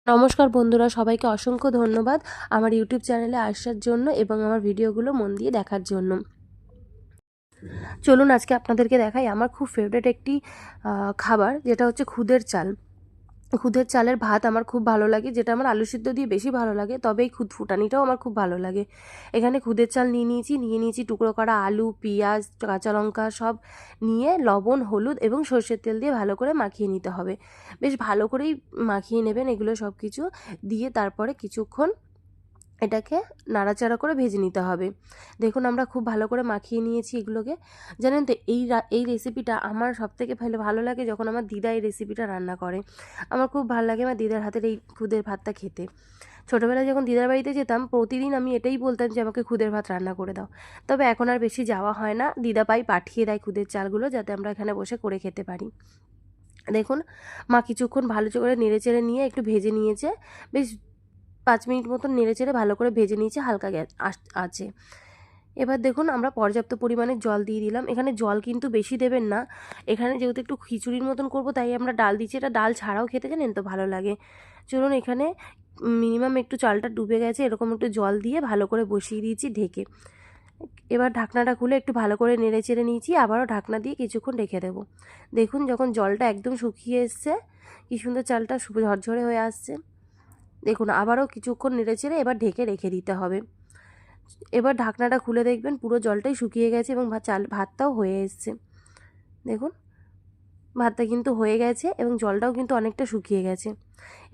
নমস্কার বন্ধুরা, সবাইকে অসংখ্য ধন্যবাদ আমার ইউটিউব চ্যানেলে আসার জন্য এবং আমার ভিডিওগুলো মন দিয়ে দেখার জন্য। চলুন আজকে আপনাদেরকে দেখাই আমার খুব ফেভারিট একটি খাবার, যেটা হচ্ছে খুদের চাল। খুদের চালের ভাত আমার খুব ভালো লাগে, যেটা আমার আলু সিদ্ধ দিয়ে বেশি ভালো লাগে, তবে এই খুদ ফুটানিটাও আমার খুব ভালো লাগে। এখানে খুদের চাল নিয়ে নিয়েছি টুকরো করা আলু, পেঁয়াজ, কাঁচা লঙ্কা সব নিয়ে লবণ, হলুদ এবং সর্ষের তেল দিয়ে ভালো করে মাখিয়ে নিতে হবে। বেশ ভালো করেই মাখিয়ে নেবেন এগুলো সব কিছু দিয়ে, তারপরে কিছুক্ষণ এটাকে নাড়াচাড়া করে ভেজে নিতে হবে। দেখুন আমরা খুব ভালো করে মাখিয়ে নিয়েছি এগুলোকে। জানেন তো এই রেসিপিটা আমার সবথেকে ভালো লাগে যখন আমার দিদা এই রেসিপিটা রান্না করে। আমার খুব ভালো লাগে আমার দিদার হাতের এই খুদের ভাতটা খেতে। ছোটোবেলায় যখন দিদার বাড়িতে যেতাম প্রতিদিন আমি এটাই বলতাম যে আমাকে খুদের ভাত রান্না করে দাও। তবে এখন আর বেশি যাওয়া হয় না, দিদা পাঠিয়ে দেয় খুদের চালগুলো যাতে আমরা এখানে বসে করে খেতে পারি। দেখুন মা কিছুক্ষণ ভালো করে নেড়েচেড়ে নিয়ে একটু ভেজে নিয়েছে। বেশ 5 মিনিট মতন নেড়েচেড়ে ভালো করে ভেজে নিয়েছি হালকা আছে। এবার দেখুন আমরা পর্যাপ্ত পরিমাণে জল দিয়ে দিলাম। এখানে জল কিন্তু বেশি দেবেন না। এখানে যেহেতু একটু খিচুড়ির মতন করব তাই আমরা ডাল দিচ্ছি। এটা ডাল ছাড়াও খেতে জানেন তো ভালো লাগে। চলুন এখানে মিনিমাম একটু চালটা ডুবে গেছে, এরকম একটু জল দিয়ে ভালো করে বসিয়ে দিয়েছি ঢেকে। এবার ঢাকনাটা খুলে একটু ভালো করে নেড়েচেড়ে নিয়েছি, আবারও ঢাকনা দিয়ে কিছুক্ষণ রেখে দেবো। দেখুন যখন জলটা একদম শুকিয়ে এসছে, কী সুন্দর চালটা ঝরঝরে হয়ে আসছে। দেখুন আবারও কিছুক্ষণ নেড়েচেড়ে এবার ঢেকে রেখে দিতে হবে। এবার ঢাকনাটা খুলে দেখবেন পুরো জলটাই শুকিয়ে গেছে এবং ভাতটাও হয়ে এসছে। দেখুন ভাতটা কিন্তু হয়ে গেছে এবং জলটাও কিন্তু অনেকটা শুকিয়ে গেছে।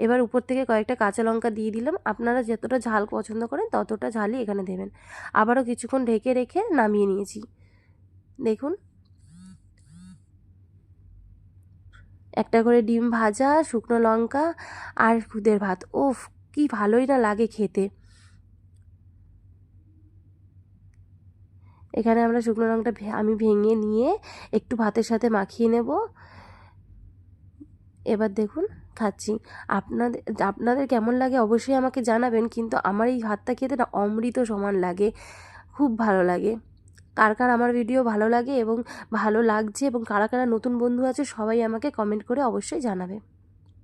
এবার উপর থেকে কয়েকটা কাঁচা লঙ্কা দিয়ে দিলাম। আপনারা যতটা ঝাল পছন্দ করেন ততটা ঝালই এখানে দেবেন। আবারও কিছুক্ষণ ঢেকে রেখে নামিয়ে নিয়েছি। দেখুন একটা করে ডিম ভাজা, শুকনো লঙ্কা আর খুদের ভাত, উফ কি ভালোই না লাগে খেতে। এখানে আমরা শুকনো লঙ্কাটা আমি ভেঙে নিয়ে একটু ভাতের সাথে মাখিয়ে নেব। এবার দেখুন খাচ্ছি। আপনাদের আপনাদের কেমন লাগে অবশ্যই আমাকে জানাবেন, কিন্তু আমার এই ভাতটা খেতে না অমৃত সমান লাগে, খুব ভালো লাগে। কার কার আমার ভিডিও ভালো লাগে এবং ভালো লাগছে এবং কারা কারা নতুন বন্ধু আছে সবাই আমাকে কমেন্ট করে অবশ্যই জানাবে।